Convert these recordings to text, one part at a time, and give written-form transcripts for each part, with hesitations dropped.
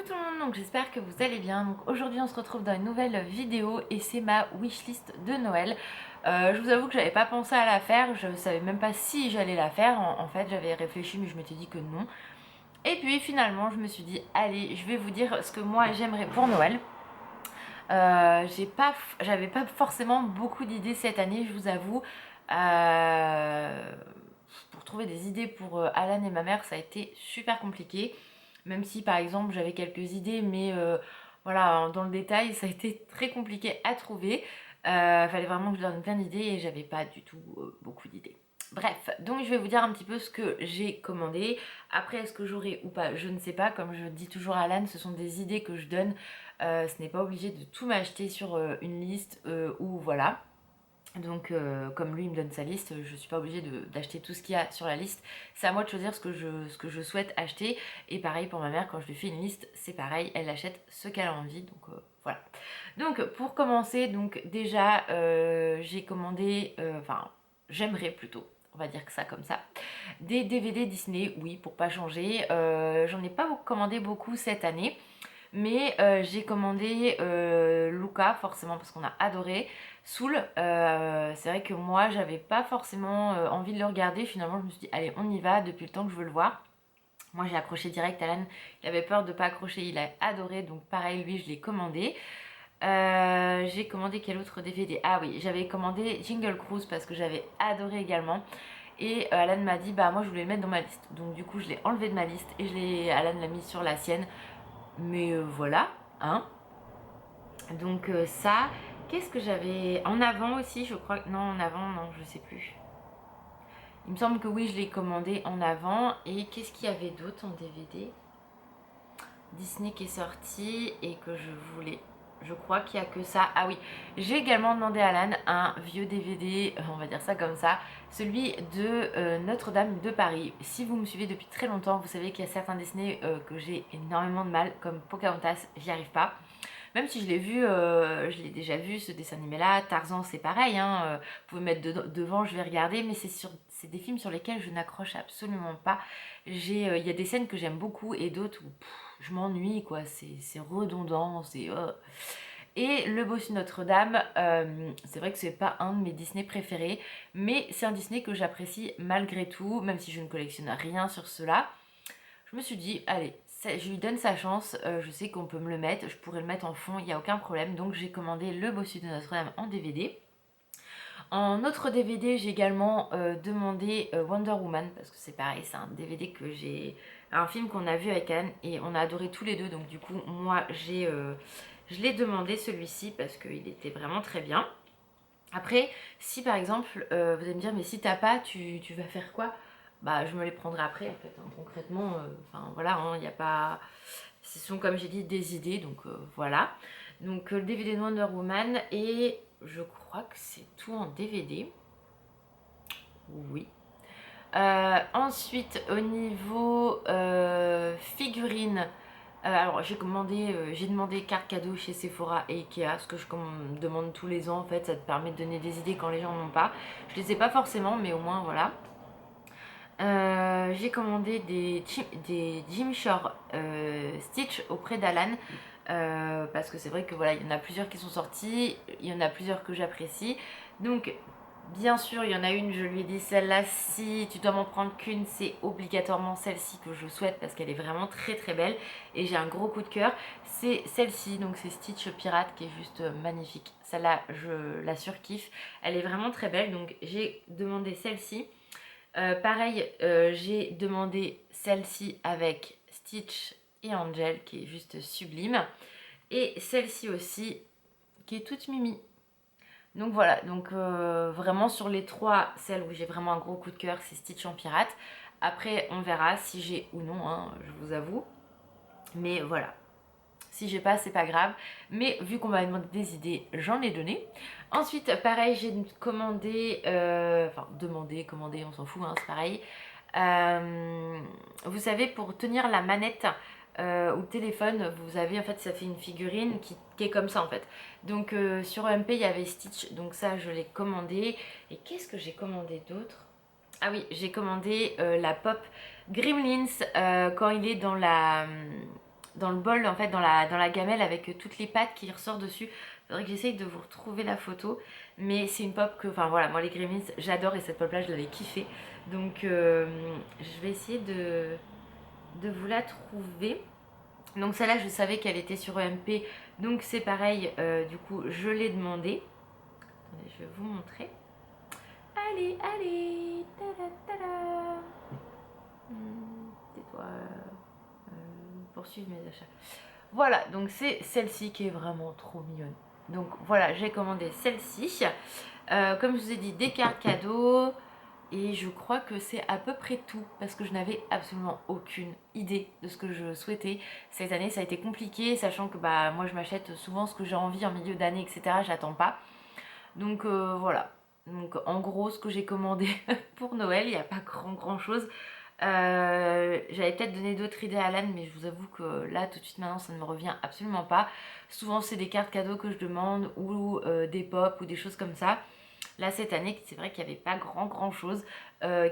tout le monde, donc j'espère que vous allez bien. Donc aujourd'hui on se retrouve dans une nouvelle vidéo et c'est ma wishlist de Noël. Je vous avoue que j'avais pas pensé à la faire, je savais même pas si j'allais la faire. En fait j'avais réfléchi mais je m'étais dit que non. Et puis finalement je me suis dit allez, je vais vous dire ce que moi j'aimerais pour Noël. J'avais pas forcément beaucoup d'idées cette année, je vous avoue. Pour trouver des idées pour Alan et ma mère, ça a été super compliqué. Même si par exemple j'avais quelques idées, mais voilà, dans le détail, ça a été très compliqué à trouver. Fallait vraiment que je donne plein d'idées et j'avais pas du tout beaucoup d'idées. Bref, donc je vais vous dire un petit peu ce que j'ai commandé. Après, est-ce que j'aurai ou pas, je ne sais pas. Comme je dis toujours à Alan, ce sont des idées que je donne. Ce n'est pas obligé de tout m'acheter sur une liste ou voilà. Donc comme lui il me donne sa liste, je ne suis pas obligée d'acheter tout ce qu'il y a sur la liste. C'est à moi de choisir ce que je souhaite acheter. Et pareil pour ma mère, quand je lui fais une liste, c'est pareil, elle achète ce qu'elle a envie. Donc voilà. Donc pour commencer, donc déjà j'ai commandé, enfin j'aimerais plutôt, on va dire que ça comme ça, des DVD Disney, oui, pour pas changer. J'en ai pas commandé beaucoup cette année. Mais j'ai commandé Luca forcément parce qu'on a adoré. Soul, c'est vrai que moi j'avais pas forcément envie de le regarder. Finalement je me suis dit allez on y va depuis le temps que je veux le voir. Moi j'ai accroché direct. Alan il avait peur de pas accrocher, il a adoré, donc pareil lui je l'ai commandé. J'ai commandé quel autre DVD? Ah oui, j'avais commandé Jingle Cruise parce que j'avais adoré également. Et Alan m'a dit bah moi je voulais le mettre dans ma liste. Donc du coup je l'ai enlevé de ma liste et Alan l'a mis sur la sienne. Mais voilà, hein. Donc ça, qu'est-ce que j'avais en avant aussi, je crois. Non, en avant, non, je sais plus. Il me semble que oui, je l'ai commandé en avant. Et qu'est-ce qu'il y avait d'autre en DVD? Disney qui est sorti et que je voulais. Je crois qu'il n'y a que ça. Ah oui, j'ai également demandé à Alan un vieux DVD, on va dire ça comme ça, celui de Notre-Dame de Paris. Si vous me suivez depuis très longtemps, vous savez qu'il y a certains Disney que j'ai énormément de mal, comme Pocahontas, j'y arrive pas. Même si je l'ai vu, je l'ai déjà vu ce dessin animé là. Tarzan c'est pareil, hein, vous pouvez mettre devant, je vais regarder, mais c'est des films sur lesquels je n'accroche absolument pas. Il y a des scènes que j'aime beaucoup et d'autres où je m'ennuie quoi, c'est redondant, c'est... Et Le Bossu de Notre-Dame, c'est vrai que c'est pas un de mes Disney préférés, mais c'est un Disney que j'apprécie malgré tout, même si je ne collectionne rien sur cela. Je me suis dit, allez, je lui donne sa chance, je sais qu'on peut me le mettre, je pourrais le mettre en fond, il n'y a aucun problème. Donc j'ai commandé Le Bossu de Notre-Dame en DVD. En autre DVD, j'ai également demandé Wonder Woman, parce que c'est pareil, c'est un DVD que j'ai... Un film qu'on a vu avec Anne et on a adoré tous les deux, donc du coup, moi, je l'ai demandé celui-ci parce qu'il était vraiment très bien. Après, si par exemple, vous allez me dire, mais si t'as pas, tu vas faire quoi? Bah, je me les prendrai après, en fait, hein. Concrètement, enfin voilà, il n'y a pas... Ce sont, comme j'ai dit, des idées, donc voilà. Donc le DVD de Wonder Woman, et je crois que c'est tout en DVD. Oui. Ensuite, au niveau figurines, alors j'ai demandé carte cadeau chez Sephora et Ikea, ce que je demande tous les ans en fait, ça te permet de donner des idées quand les gens n'en ont pas. Je les ai pas forcément, mais au moins voilà. J'ai commandé des Jim Shore Stitch auprès d'Alan parce que c'est vrai que voilà, il y en a plusieurs qui sont sortis, il y en a plusieurs que j'apprécie. Donc bien sûr, il y en a une, je lui ai dit celle-là, si tu dois m'en prendre qu'une, c'est obligatoirement celle-ci que je souhaite parce qu'elle est vraiment très très belle et j'ai un gros coup de cœur. C'est celle-ci, donc c'est Stitch Pirate qui est juste magnifique. Celle-là, je la surkiffe. Elle est vraiment très belle, donc j'ai demandé celle-ci. Pareil, j'ai demandé celle-ci avec Stitch et Angel qui est juste sublime. Et celle-ci aussi qui est toute mimi. Donc voilà, donc vraiment sur les trois, celle où j'ai vraiment un gros coup de cœur, c'est Stitch en pirate. Après, on verra si j'ai ou non, hein, je vous avoue. Mais voilà. Si j'ai pas, c'est pas grave. Mais vu qu'on m'a demandé des idées, j'en ai donné. Ensuite, pareil, j'ai commandé... Enfin, commandé, on s'en fout, hein, c'est pareil. Vous savez, pour tenir la manette ou le téléphone, vous avez en fait, ça fait une figurine qui est comme ça en fait. Donc sur EMP, il y avait Stitch, donc ça je l'ai commandé. Et qu'est-ce que j'ai commandé d'autre? Ah oui, j'ai commandé la pop Gremlins quand il est dans le bol, en fait, dans la gamelle avec toutes les pâtes qui ressortent dessus. Faudrait que j'essaye de vous retrouver la photo. Mais c'est une pop que, enfin voilà, moi les Gremlins, j'adore et cette pop là, je l'avais kiffée. Donc je vais essayer de vous la trouver. Donc celle-là, je savais qu'elle était sur EMP. Donc c'est pareil, du coup, je l'ai demandé. Attendez, je vais vous montrer. Allez, allez, tada, tada. Tais-toi, poursuivre mes achats. Voilà, donc c'est celle-ci qui est vraiment trop mignonne. Donc voilà, j'ai commandé celle-ci. Comme je vous ai dit, des cartes cadeaux. Et je crois que c'est à peu près tout parce que je n'avais absolument aucune idée de ce que je souhaitais. Cette année, ça a été compliqué, sachant que bah, moi je m'achète souvent ce que j'ai envie en milieu d'année, etc. J'attends pas. Donc voilà. Donc en gros, ce que j'ai commandé pour Noël, il n'y a pas grand chose. J'avais peut-être donné d'autres idées à Alan, mais je vous avoue que là tout de suite maintenant ça ne me revient absolument pas. Souvent c'est des cartes cadeaux que je demande ou des pop ou des choses comme ça. Là cette année c'est vrai qu'il n'y avait pas grand chose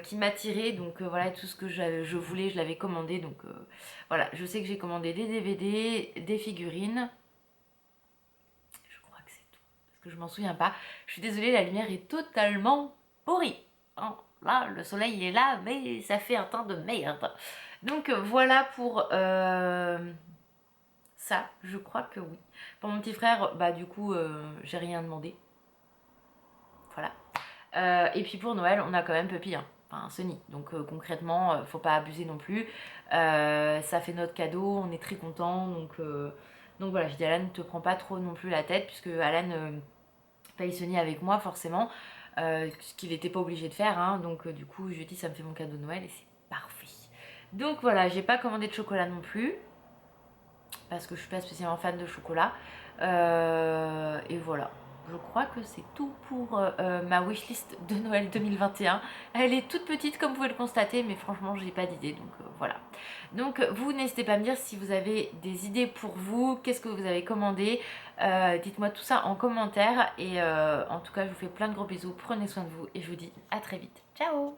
qui m'attirait, donc voilà, tout ce que je voulais je l'avais commandé. Donc voilà, je sais que j'ai commandé des DVD, des figurines. Je crois que c'est tout parce que je m'en souviens pas. Je suis désolée, la lumière est totalement pourrie, hein. Là, le soleil il est là, mais ça fait un teint de merde. Donc voilà pour ça, je crois que oui. Pour mon petit frère, bah du coup, j'ai rien demandé. Voilà. Et puis pour Noël, on a quand même Puppy, hein. Enfin Sony. Donc concrètement, faut pas abuser non plus. Ça fait notre cadeau, on est très content. Donc voilà, je dis Alan, ne te prends pas trop non plus la tête, puisque Alan paye Sony avec moi forcément. Ce qu'il n'était pas obligé de faire, hein. Donc du coup je lui dis ça me fait mon cadeau de Noël et c'est parfait. Donc voilà, j'ai pas commandé de chocolat non plus parce que je suis pas spécialement fan de chocolat. Et voilà, je crois que c'est tout pour ma wishlist de Noël 2021. Elle est toute petite comme vous pouvez le constater, mais franchement j'ai pas d'idée, donc voilà. Donc vous n'hésitez pas à me dire si vous avez des idées pour vous, qu'est-ce que vous avez commandé. Dites-moi tout ça en commentaire et en tout cas je vous fais plein de gros bisous, prenez soin de vous et je vous dis à très vite. Ciao!